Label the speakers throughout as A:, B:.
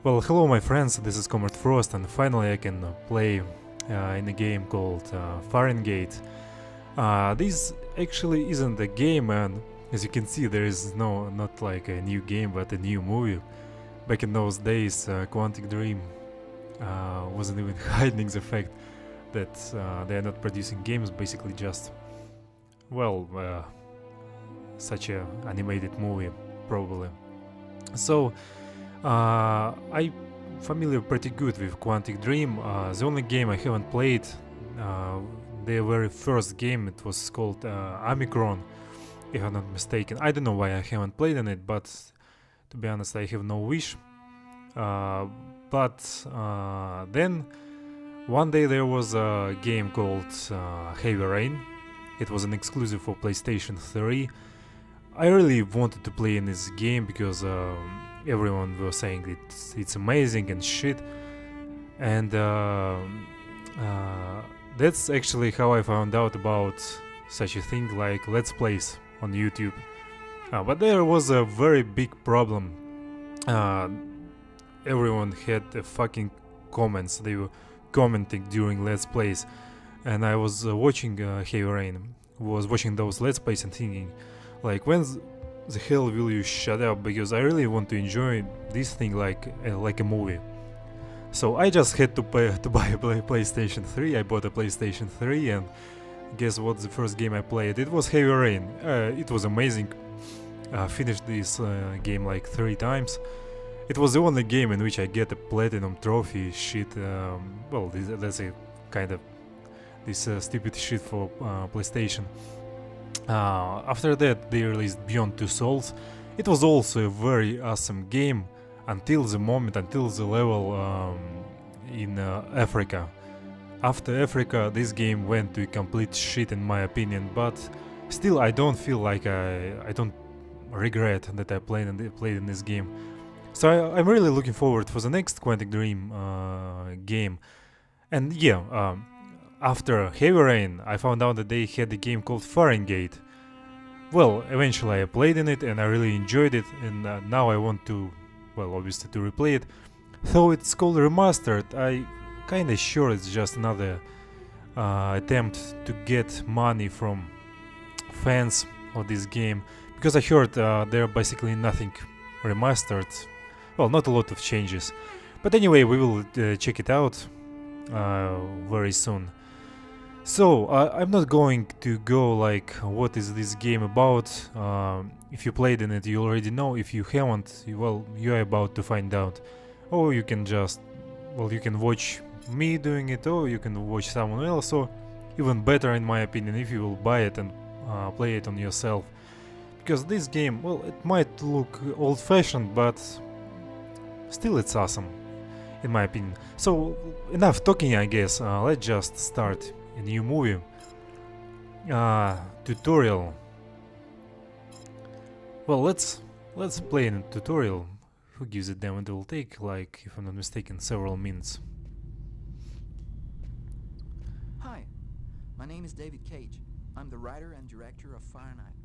A: Well, hello my friends, this is ComradeFrost, and finally I can play in a game called Fahrenheit. This actually isn't a game, and as you can see there is not like a new game but a new movie. Back in those days, Quantic Dream wasn't even hiding the fact that they are not producing games, basically just, well, such a animated movie, probably. So, I familiar pretty good with Quantic Dream. The only game I haven't played, their very first game, it was called Omicron, if I'm not mistaken. I don't know why I haven't played in it, but to be honest, I have no wish. But then one day there was a game called Heavy Rain. It was an exclusive for PlayStation 3. I really wanted to play in this game because everyone was saying it's amazing and shit, and that's actually how I found out about such a thing like Let's Plays on YouTube. But there was a very big problem. Everyone had fucking comments. They were commenting during Let's Plays, and I was watching Heavy Rain, was watching those Let's Plays and thinking, like, when the hell will you shut up? Because I really want to enjoy this thing like a movie. So I just had to buy a PlayStation 3. I bought a PlayStation 3, and guess what? The first game I played, it was Heavy Rain. It was amazing. Finished this game like 3 times. It was the only game in which I get a platinum trophy. Shit. Well, that's a kind of this stupid shit for PlayStation. After that, they released Beyond Two Souls. It was also a very awesome game until the level in Africa. After Africa, this game went to complete shit in my opinion, but still I don't feel like I don't regret that I played in this game. So I'm really looking forward for the next Quantic Dream game. And yeah, after Heavy Rain, I found out that they had a game called Fahrenheit. Well, eventually I played in it and I really enjoyed it, and now I want to, well, obviously to replay it. Though it's called Remastered, I kinda sure it's just another attempt to get money from fans of this game, because I heard there are basically nothing remastered. Well, not a lot of changes. But anyway, we will check it out very soon. So, I'm not going to go like, what is this game about? If you played in it, you already know. If you haven't, well, you are about to find out. Or you can just, well, you can watch me doing it, or you can watch someone else, or even better in my opinion, if you will buy it and play it on yourself. Because this game, well, it might look old-fashioned, but still it's awesome, in my opinion. So, enough talking, I guess. Let's just start a new movie. Tutorial. Well, let's play in a tutorial. Who gives a damn? It will take, like, if I'm not mistaken, several minutes.
B: Hi, my name is David Cage. I'm the writer and director of Fahrenheit.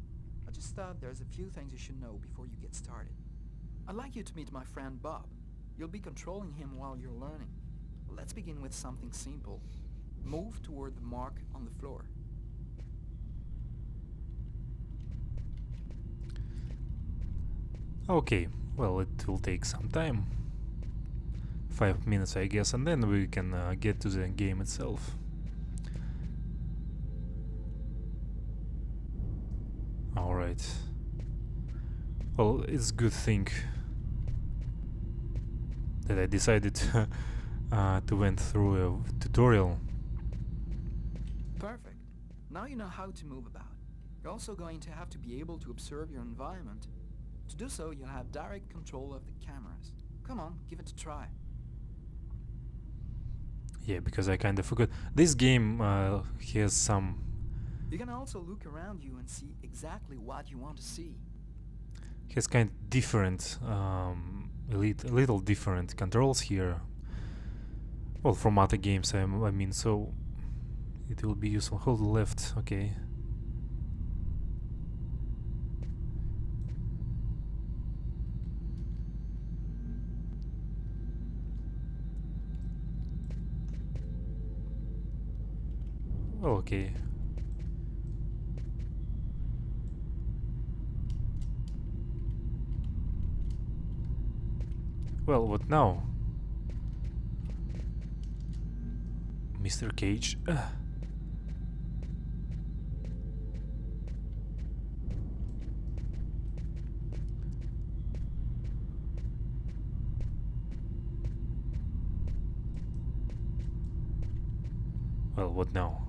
B: I just thought there's a few things you should know before you get started. I'd like you to meet my friend Bob. You'll be controlling him while you're learning. Let's begin with something simple. Move toward the mark on the floor.
A: Okay, well, it will take some time. 5 minutes, I guess, and then we can get to the game itself. Alright. Well, it's a good thing that I decided to went through a tutorial.
B: Perfect. Now you know how to move about. You're also going to have to be able to observe your environment. To do so, you'll have direct control of the cameras. Come on, give it a try.
A: Yeah, because I kind of forgot. This game has some...
B: You can also look around you and see exactly what you want to see.
A: Has kind of different, a little different controls here. Well, from other games, I mean, so it will be useful. Hold left, okay. Well, okay. Well, what now? Mr. Cage. Well, what now?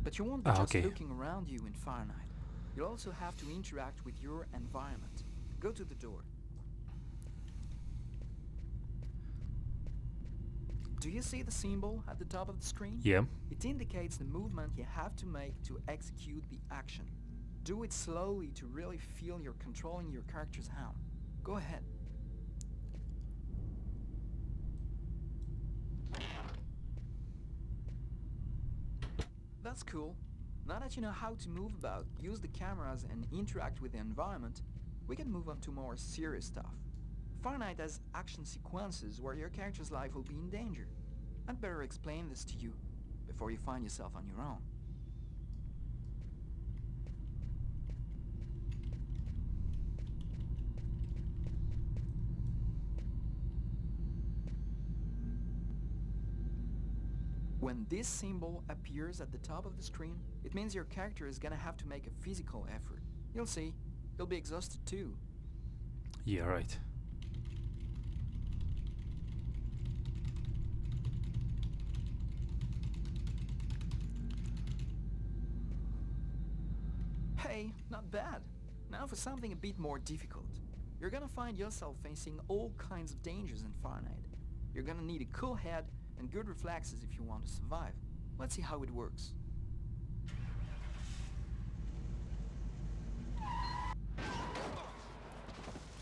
B: But you won't be
A: Ah,
B: just
A: okay.
B: looking around you in Fahrenheit. You'll also have to interact with your environment. Go to the door. Do you see the symbol at the top of the screen?
A: Yeah.
B: It indicates the movement you have to make to execute the action. Do it slowly to really feel you're controlling your character's hand. Go ahead. That's cool. Now that you know how to move about, use the cameras and interact with the environment, we can move on to more serious stuff. Fahrenheit has action sequences where your character's life will be in danger. I'd better explain this to you before you find yourself on your own. When this symbol appears at the top of the screen, it means your character is gonna have to make a physical effort. You'll see, you'll be exhausted too.
A: Yeah, right.
B: Hey, not bad. Now for something a bit more difficult. You're gonna find yourself facing all kinds of dangers in Fahrenheit. You're gonna need a cool head and good reflexes if you want to survive. Let's see how it works.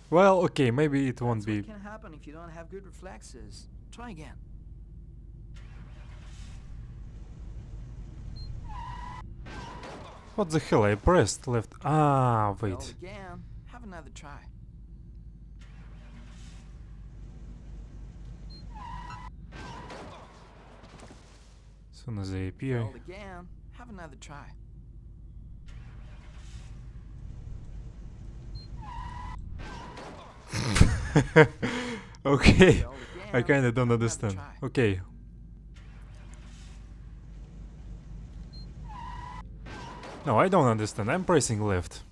A: Well, okay, maybe it won't
B: That's
A: be.
B: what can happen if you don't have good reflexes. Try again.
A: What the hell? I pressed left. Ah,
B: Failed
A: wait.
B: again. Have another try.
A: As soon as they appear.
B: Failed again. Have another try.
A: Okay.
B: Failed
A: I
B: again.
A: kinda don't
B: Have another
A: understand.
B: try.
A: Okay. No, I don't understand. I'm pressing left.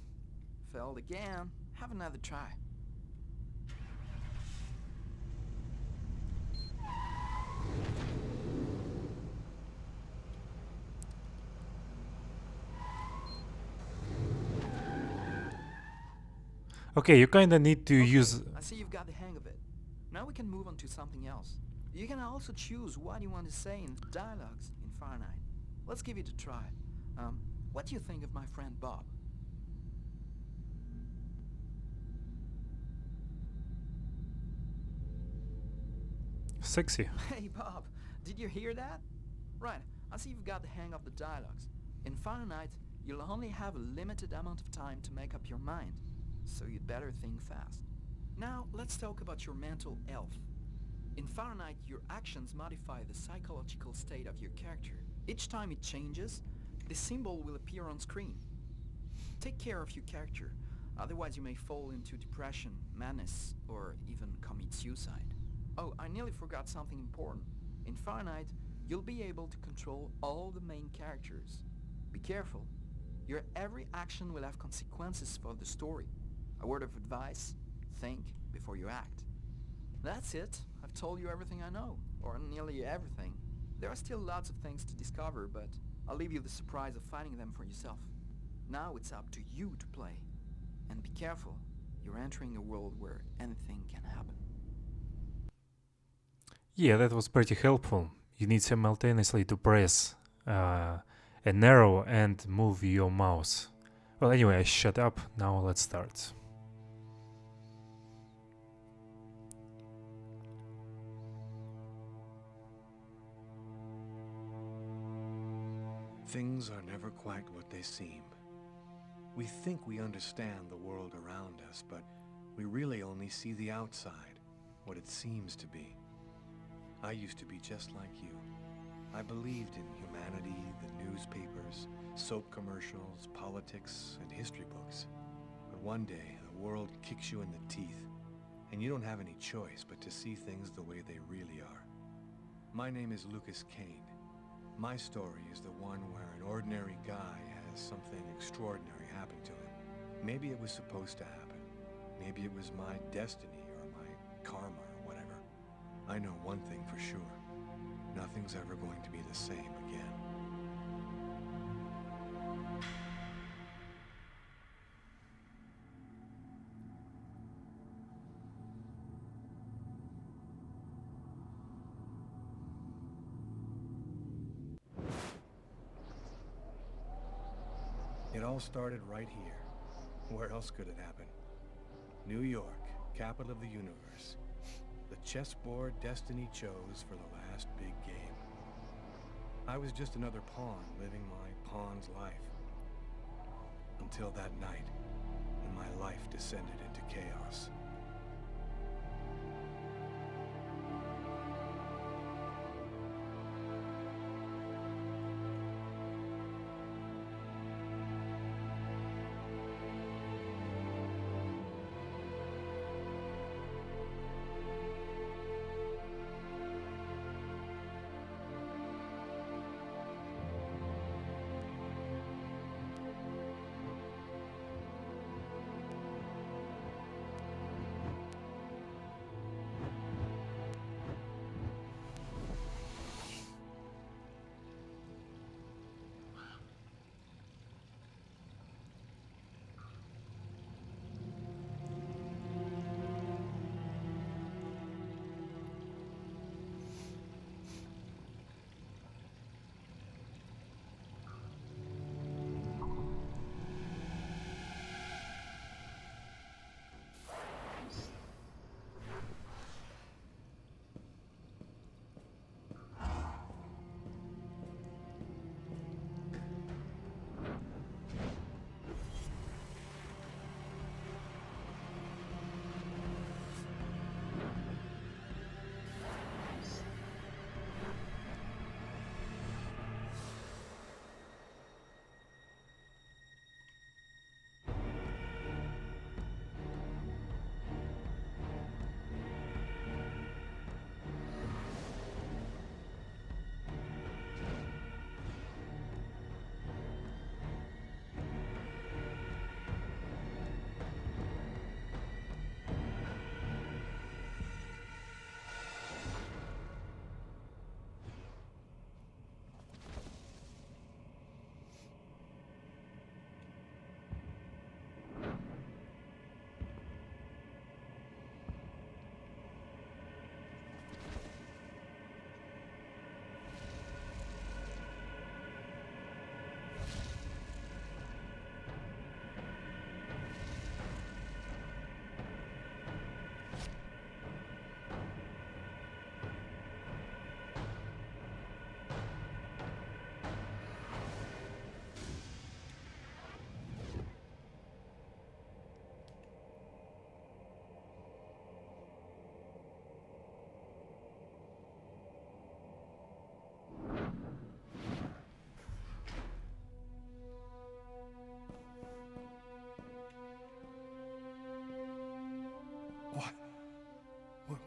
B: Failed again. Have another try.
A: Okay, you kinda need to
B: Okay,
A: use.
B: I see you've got the hang of it. Now we can move on to something else. You can also choose what you want to say in the dialogues in Fahrenheit. Let's give it a try. What do you think of my friend Bob?
A: Sexy.
B: Hey Bob, did you hear that? Right, I see you've got the hang of the dialogues. In Fahrenheit, you'll only have a limited amount of time to make up your mind, so you'd better think fast. Now, let's talk about your mental health. In Fahrenheit, your actions modify the psychological state of your character. Each time it changes, the symbol will appear on screen. Take care of your character, otherwise you may fall into depression, madness, or even commit suicide. Oh, I nearly forgot something important. In Fahrenheit, you'll be able to control all the main characters. Be careful. Your every action will have consequences for the story. A word of advice, think before you act. That's it. I've told you everything I know, or nearly everything. There are still lots of things to discover, but I'll leave you the surprise of finding them for yourself. Now it's up to you to play. And be careful, you're entering a world where anything can happen.
A: Yeah, that was pretty helpful. You need simultaneously to press an arrow and move your mouse. Well, anyway, I shut up. Now let's start.
C: Things are never quite what they seem. We think we understand the world around us, but we really only see the outside, what it seems to be. I used to be just like you, I believed in humanity, the newspapers, soap commercials, politics, and history books. But one day, the world kicks you in the teeth, and you don't have any choice but to see things the way they really are. My name is Lucas Kane. My story is the one where an ordinary guy has something extraordinary happen to him. Maybe it was supposed to happen. Maybe it was my destiny or my karma or whatever. I know one thing for sure. Nothing's ever going to be the same again. It all started right here. Where else could it happen? New York, capital of the universe. The chessboard destiny chose for the last big game. I was just another pawn living my pawn's life. Until that night, when my life descended into chaos.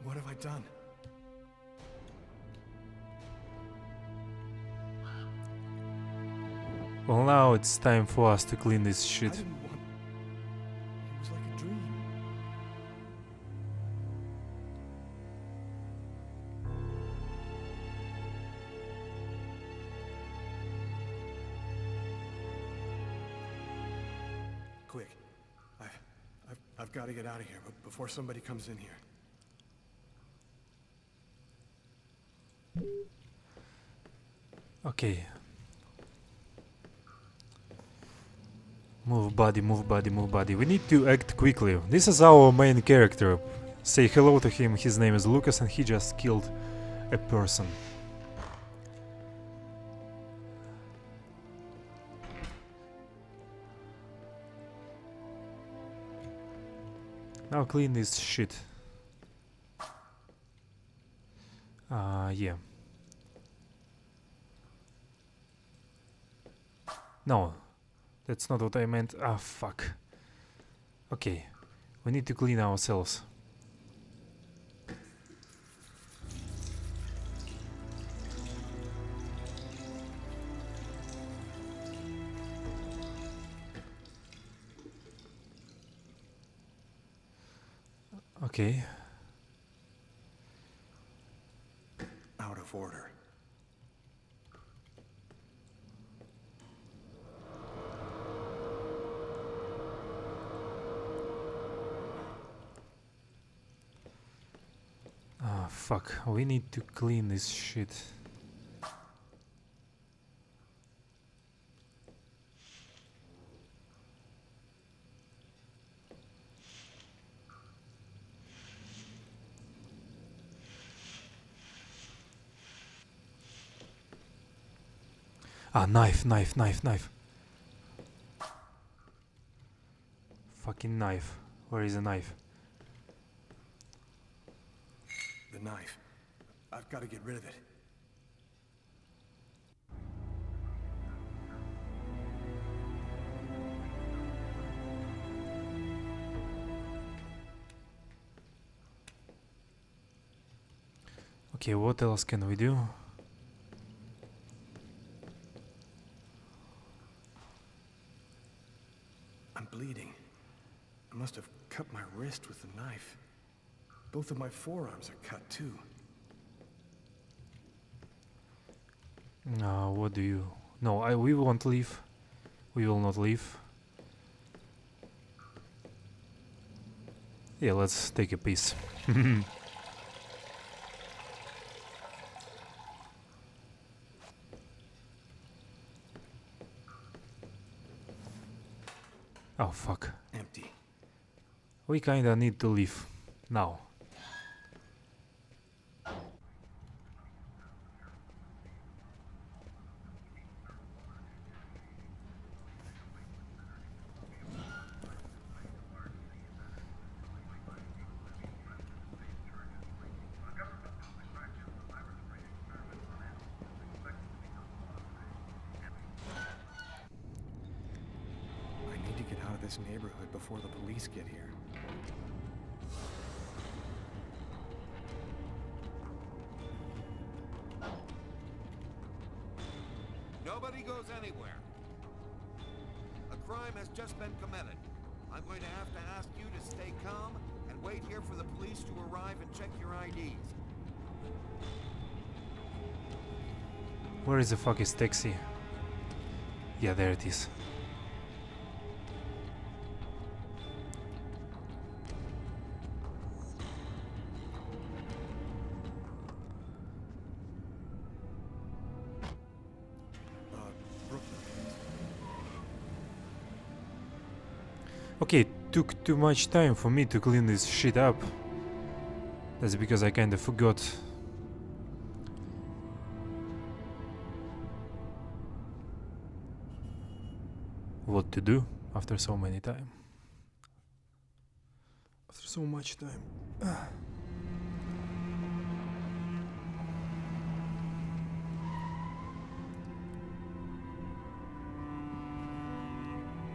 C: What have I done?
A: Well, now it's time for us to clean this shit.
C: I didn't want... It was like a dream. Quick. I've got to get out of here before somebody comes in here.
A: Okay. Move body, move body, move body. We need to act quickly. This is our main character. Say hello to him. His name is Lucas and he just killed a person. Now clean this shit. Yeah. No, that's not what I meant. Ah, fuck. Okay, we need to clean ourselves. Okay.
C: Out of order.
A: Ah, fuck. We need to clean this shit. Ah, knife, knife, knife, knife. Fucking knife. Where is the knife?
C: The knife. I've got to get rid of it.
A: Okay, what else can we do?
C: I'm bleeding. I must have cut my wrist with the knife. Both of my forearms are cut too.
A: What do you... No, we won't leave. We will not leave. Yeah, let's take a piece. Oh, fuck.
C: Empty.
A: We kinda need to leave. Now.
C: I need to get out of this neighborhood before the police get here.
D: Nobody goes anywhere. A crime has just been committed. I'm going to have to ask you to stay calm and wait here for the police to arrive and check your IDs.
A: Where is the fuck is taxi? Yeah, there it is. Okay, it took too much time for me to clean this shit up. That's because I kinda forgot. What to do after so many time. After so much time.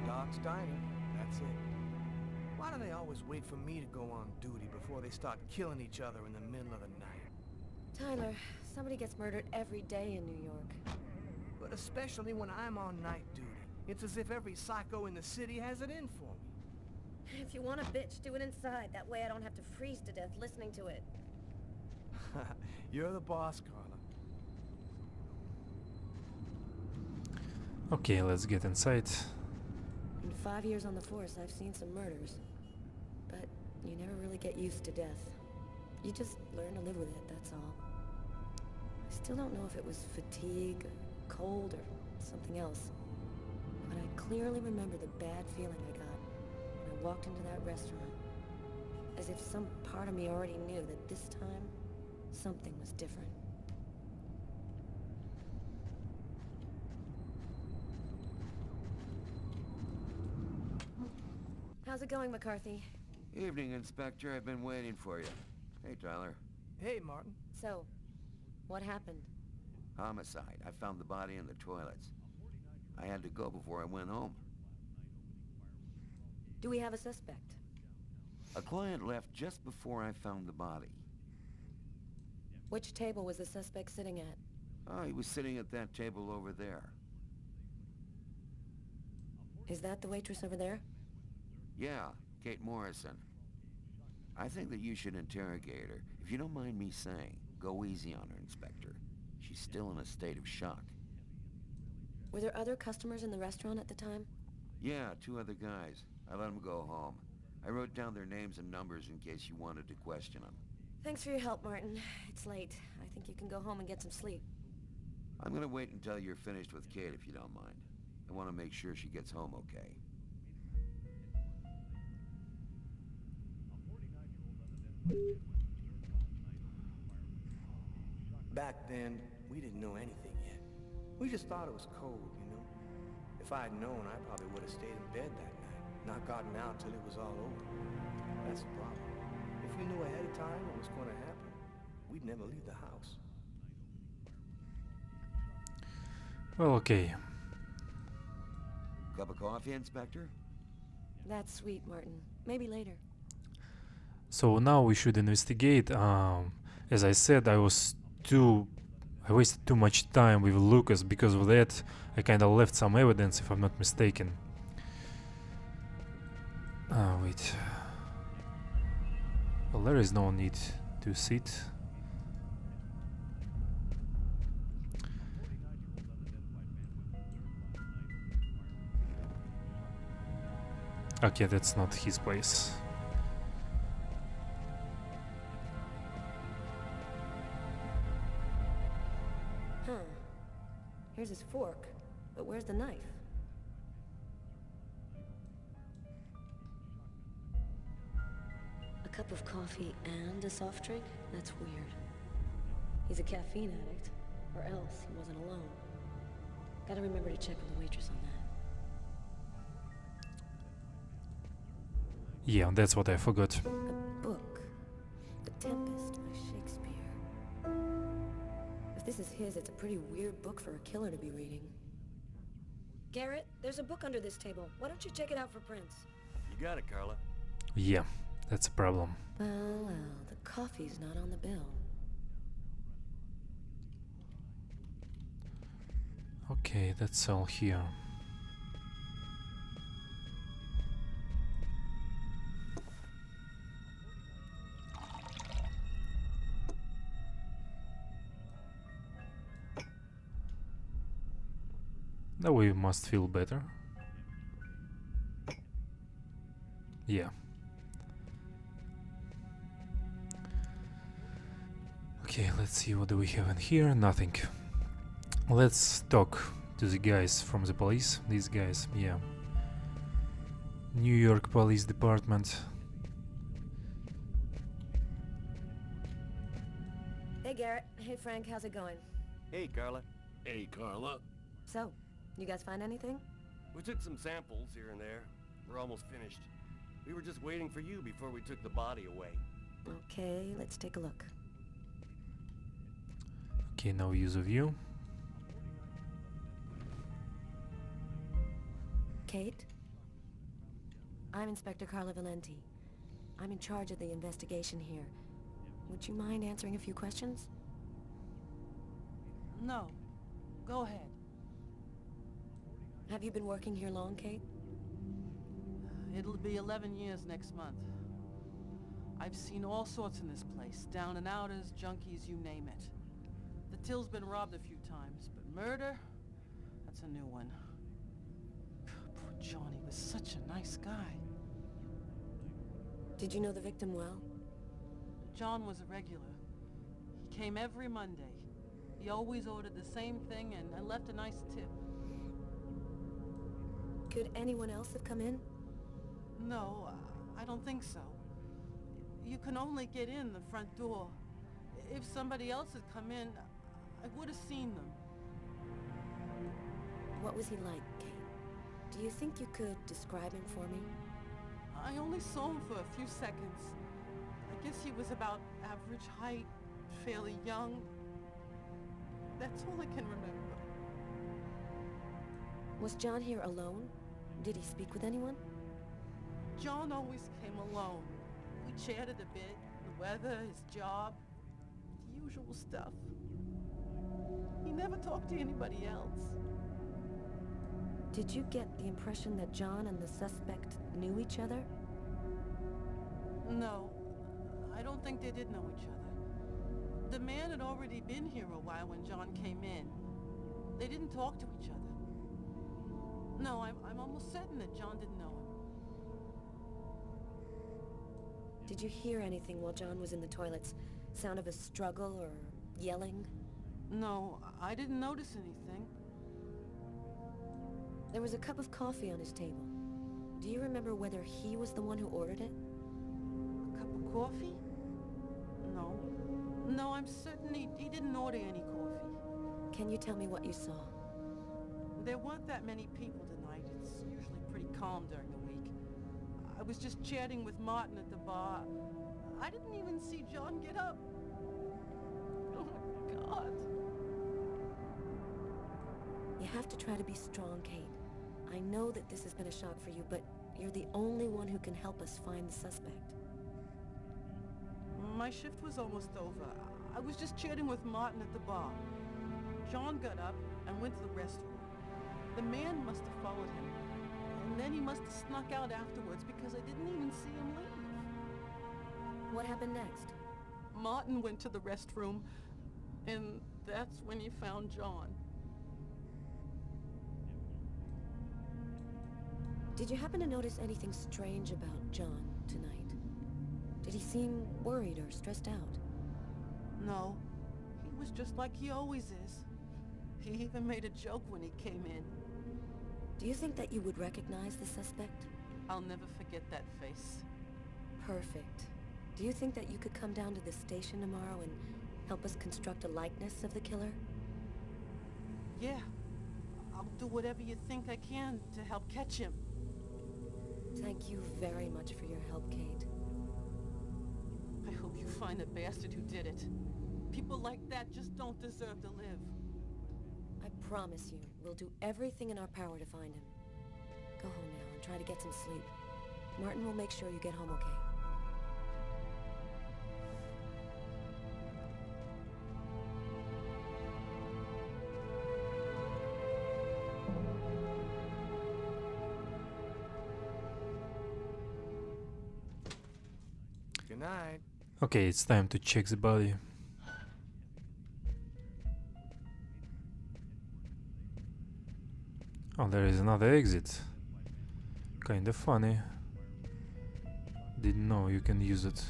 E: Doc's Diner, that's it. Why do they always wait for me to go on duty before they start killing each other in the middle of the night?
F: Tyler, somebody gets murdered every day in New York.
E: But especially when I'm on night duty. It's as if every psycho in the city has it in for me.
F: If you want a bitch, do it inside. That way I don't have to freeze to death listening to it.
E: You're the boss, Carla.
A: Okay, let's get inside.
F: In 5 years on the force, I've seen some murders. But you never really get used to death. You just learn to live with it, that's all. I still don't know if it was fatigue, or cold, or something else. But I clearly remember the bad feeling I got when I walked into that restaurant. As if some part of me already knew that this time, something was different. How's it going, McCarthy?
D: Evening, Inspector. I've been waiting for you. Hey, Tyler.
E: Hey, Martin.
F: So, what happened?
D: Homicide. I found the body in the toilets. I had to go before I went home.
F: Do we have a suspect?
D: A client left just before I found the body.
F: Which table was the suspect sitting at?
D: Oh, he was sitting at that table over there.
F: Is that the waitress over there?
D: Yeah, Kate Morrison. I think that you should interrogate her. If you don't mind me saying, go easy on her, Inspector. She's still in a state of shock.
F: Were there other customers in the restaurant at the time?
D: Yeah, 2 other guys. I let them go home. I wrote down their names and numbers in case you wanted to question them.
F: Thanks for your help, Martin. It's late. I think you can go home and get some sleep.
D: I'm gonna wait until you're finished with Kate if you don't mind. I want to make sure she gets home okay.
E: Back then, we didn't know anything yet. We just thought it was cold, you know? If I had known, I probably would have stayed in bed that night, not gotten out till it was all over. That's the problem. If we knew ahead of time what was going to happen, we'd never leave the house.
A: Well, okay.
D: Cup of coffee, Inspector?
F: That's sweet, Martin. Maybe later.
A: So now we should investigate. As I said, I wasted too much time with Lucas. Because of that, I kind of left some evidence, if I'm not mistaken. Wait. Well, there is no need to sit. Okay, that's not his place.
F: Huh. Here's his fork. But where's the knife? A cup of coffee and a soft drink? That's weird. He's a caffeine addict. Or else he wasn't alone. Gotta remember to check with the waitress on that.
A: Yeah, that's what I forgot.
F: A book. The Tempest by Shakespeare. If this is his, it's a pretty weird book for a killer to be reading. Garrett, there's a book under this table. Why don't you check it out for prints?
E: You got it, Carla.
A: Yeah, that's a problem.
F: Well, the coffee's not on the bill.
A: Okay, that's all here. Now we must feel better. Yeah. Okay, let's see, what do we have in here? Nothing. Let's talk to the guys from the police. These guys, yeah. New York Police Department.
F: Hey, Garrett. Hey, Frank. How's it going?
G: Hey, Carla.
H: Hey, Carla.
F: So, you guys find anything?
G: We took some samples here and there. We're almost finished. We were just waiting for you before we took the body away.
F: Okay, let's take a look.
A: Okay, no use of you.
F: Kate? I'm Inspector Carla Valenti. I'm in charge of the investigation here. Would you mind answering a few questions?
I: No. Go ahead.
F: Have you been working here long, Kate?
I: It'll be 11 years next month. I've seen all sorts in this place. Down and outers, junkies, you name it. The till's been robbed a few times, but murder? That's a new one. Poor Johnny was such a nice guy.
F: Did you know the victim well?
I: John was a regular. He came every Monday. He always ordered the same thing and left a nice tip.
F: Could anyone else have come in?
I: No, I don't think so. You can only get in the front door. If somebody else had come in, I would have seen them.
F: What was he like, Kate? Do you think you could describe him for me?
I: I only saw him for a few seconds. I guess he was about average height, fairly young. That's all I can remember.
F: Was John here alone? Did he speak with anyone?
I: John always came alone. We chatted a bit, the weather, his job, the usual stuff. He never talked to anybody else.
F: Did you get the impression that John and the suspect knew each other?
I: No, I don't think they did know each other. The man had already been here a while when John came in. They didn't talk to each other. No, I'm almost certain that John didn't know him.
F: Did you hear anything while John was in the toilets? Sound of a struggle or yelling?
I: No, I didn't notice anything.
F: There was a cup of coffee on his table. Do you remember whether he was the one who ordered it?
I: A cup of coffee? No. No, I'm certain he didn't order any coffee.
F: Can you tell me what you saw?
I: There weren't that many people tonight. It's usually pretty calm during the week. I was just chatting with Martin at the bar. I didn't even see John get up. Oh my God.
F: You have to try to be strong, Kate. I know that this has been a shock for you, but you're the only one who can help us find the suspect.
I: My shift was almost over. I was just chatting with Martin at the bar. John got up and went to the restroom. The man must have followed him. And then he must have snuck out afterwards because I didn't even see him leave.
F: What happened next?
I: Martin went to the restroom, and that's when he found John.
F: Did you happen to notice anything strange about John tonight? Did he seem worried or stressed out?
I: No, he was just like he always is. He even made a joke when he came in.
F: Do you think that you would recognize the suspect?
I: I'll never forget that face.
F: Perfect. Do you think that you could come down to the station tomorrow and help us construct a likeness of the killer?
I: Yeah. I'll do whatever you think I can to help catch him.
F: Thank you very much for your help, Kate.
I: I hope you find the bastard who did it. People like that just don't deserve to live.
F: I promise you, we'll do everything in our power to find him. Go home now and try to get some sleep. Martin will make sure you get home okay.
E: Good night.
A: Okay, it's time to check the body. Oh, there is another exit. Kinda funny. Didn't know you can use it.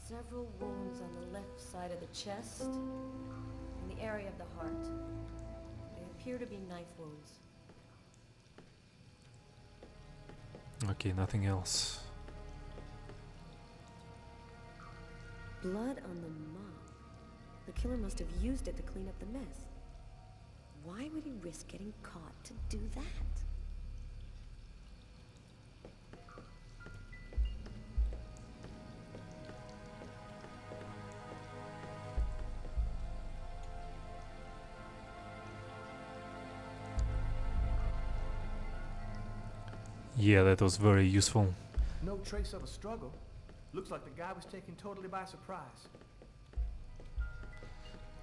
F: Several wounds on the left side of the chest and the area of the heart. They appear to be knife wounds.
A: Okay, nothing else.
F: Blood on the mop. The killer must have used it to clean up the mess. Why would he risk getting caught to do that?
A: Yeah, that was very useful.
E: No trace of a struggle. Looks like the guy was taken totally by surprise.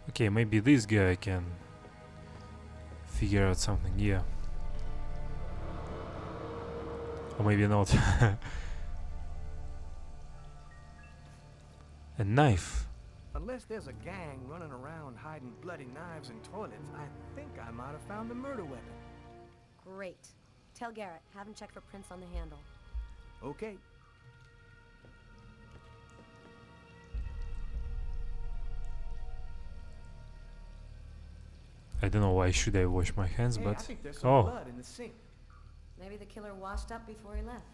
A: Okay, maybe this guy can figure out something, yeah. Or maybe not. A knife.
E: Unless there's a gang running around hiding bloody knives in toilets, I think I might have found the murder weapon.
F: Great. Tell Garrett, have him check for prints on the handle.
E: Okay.
A: I don't know why should I wash my hands,
E: Hey,
A: but
E: I think there's some
A: oh,
E: blood in the sink.
F: Maybe the killer washed up before he left.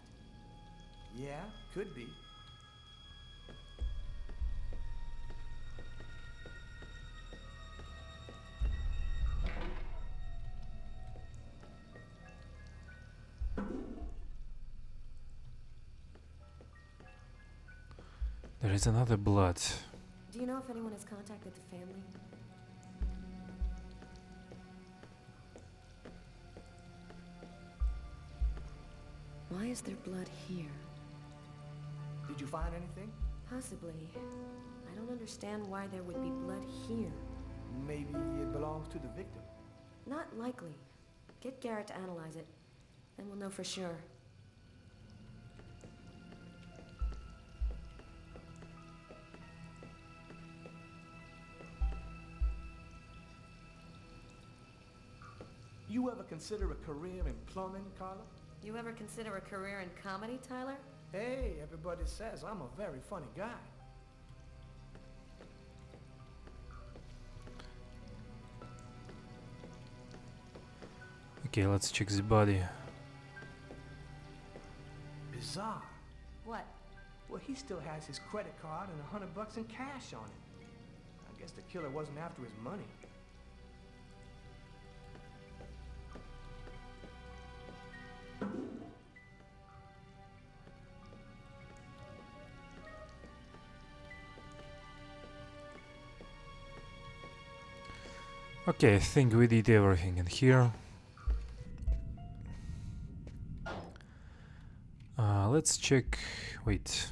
E: Yeah, could be.
A: There is another blood.
F: Do you know if anyone has contacted the family? Why is there blood here?
E: Did you find anything?
F: Possibly. I don't understand why there would be blood here.
E: Maybe it belongs to the victim.
F: Not likely. Get Garrett to analyze it. Then we'll know for sure.
E: You ever consider a career in plumbing, Carla?
F: You ever consider a career in comedy, Tyler?
E: Hey, everybody says I'm a very funny guy.
A: Okay, let's check the body.
E: Bizarre.
F: What?
E: Well, he still has his credit card and $100 in cash on it. I guess the killer wasn't after his money.
A: Okay, I think we did everything in here. Let's check. Wait.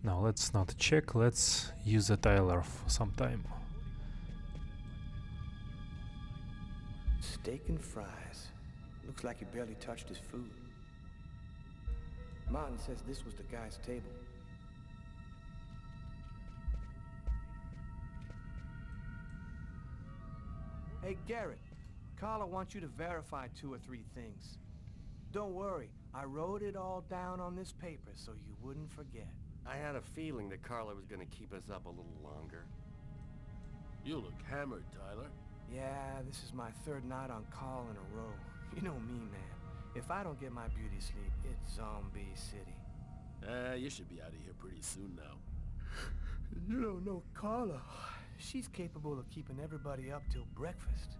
A: No, let's not check. Let's use a Tyler for some time.
E: Steak and fries. Looks like he barely touched his food. Martin says this was the guy's table. Hey, Garrett. Carla wants you to verify 2 or 3 things. Don't worry, I wrote it all down on this paper so you wouldn't forget.
G: I had a feeling that Carla was gonna keep us up a little longer.
H: You look hammered, Tyler.
E: Yeah, this is my 3rd night on call in a row. You know me, man. If I don't get my beauty sleep, it's Zombie City.
H: You should be out of here pretty soon now.
E: You don't know Carla. She's capable of keeping everybody up till breakfast.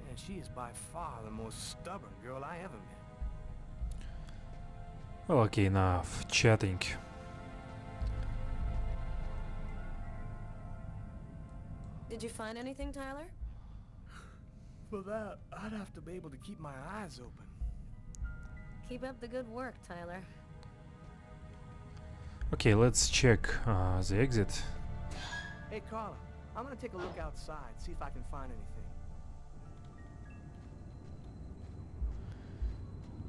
E: And she is by far the most stubborn girl I ever met.
A: Well, okay, enough chatting.
F: Did you find anything, Tyler?
E: For that, I'd have to be able to keep my eyes open.
F: Keep up the good work, Tyler.
A: Okay, let's check the exit.
E: Hey, Carla, I'm gonna take a look outside, see if I can find anything.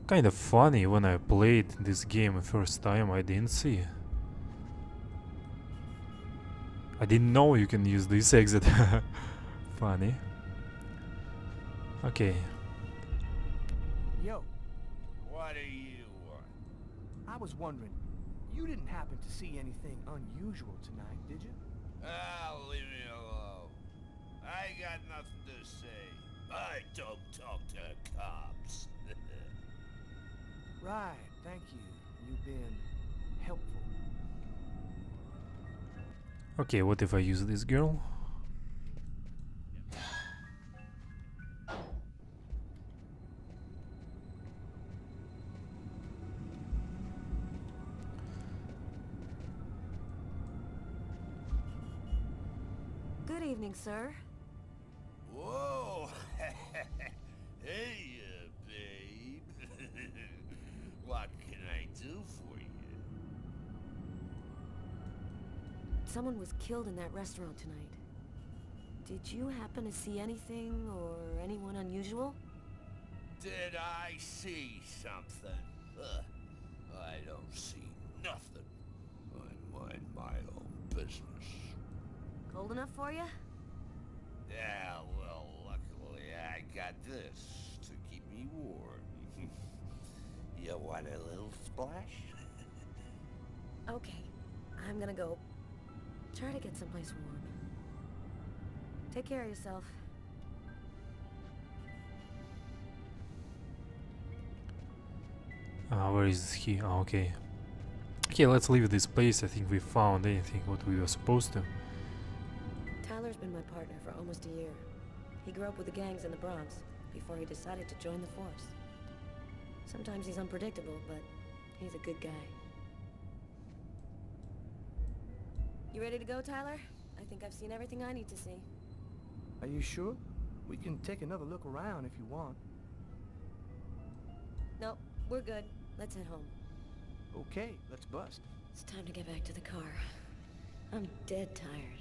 A: Kind of funny, when I played this game first time, I didn't see. I didn't know you can use this exit. Funny. Okay.
E: Yo,
D: What do you want?
E: I was wondering, you didn't happen to see anything unusual tonight, did you?
D: Ah, leave me alone. I ain't got nothing to say. I don't talk to cops.
E: Right, thank you. You've been helpful.
A: Okay, what if I use this girl?
F: Good evening, sir.
D: Whoa! Hey, babe. What can I do for you?
F: Someone was killed in that restaurant tonight. Did you happen to see anything or anyone unusual?
D: Did I see something? I don't see nothing. I mind my own business.
F: Cold enough for you?
D: Yeah, well, luckily I got this to keep me warm. You want a little splash?
F: Okay, I'm gonna go try to get someplace warm. Take care of yourself.
A: Where is he? Oh, okay. Okay, let's leave this place. I think we found anything what we were supposed to.
F: Tyler's been my partner for almost a year. He grew up with the gangs in the Bronx before he decided to join the force. Sometimes he's unpredictable, but he's a good guy. You ready to go, Tyler? I think I've seen everything I need to see.
E: Are you sure? We can take another look around if you want.
F: Nope, we're good. Let's head home.
E: Okay, let's bust.
F: It's time to get back to the car. I'm dead tired.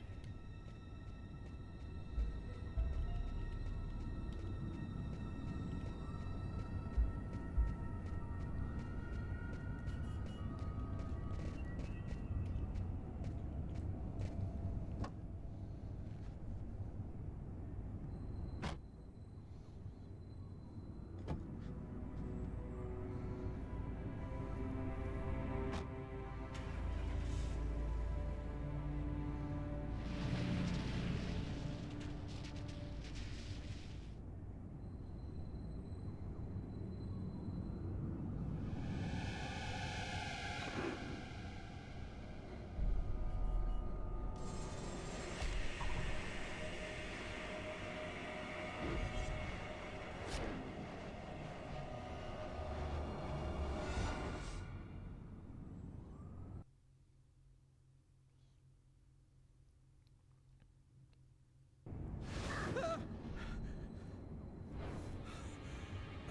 C: A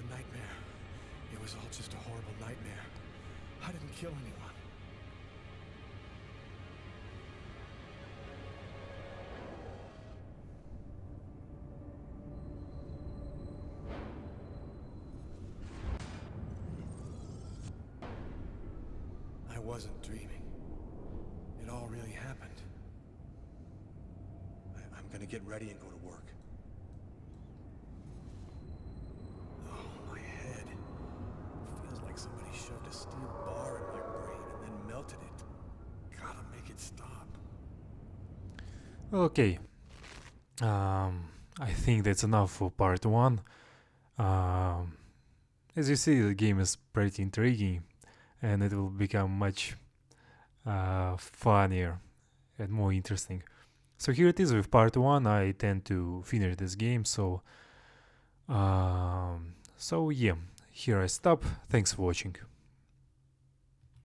C: nightmare. It was all just a horrible nightmare. I didn't kill anyone. I wasn't dreaming. It all really happened. I'm gonna get ready and go to work. Oh, my head. Feels like somebody shoved a steel bar in my brain and then melted it. Gotta make it stop.
A: Okay. I think that's enough for part 1. As you see, the game is pretty intriguing, and it will become much funnier and more interesting. So here it is with part 1. I tend to finish this game, so yeah, here I stop. Thanks for watching.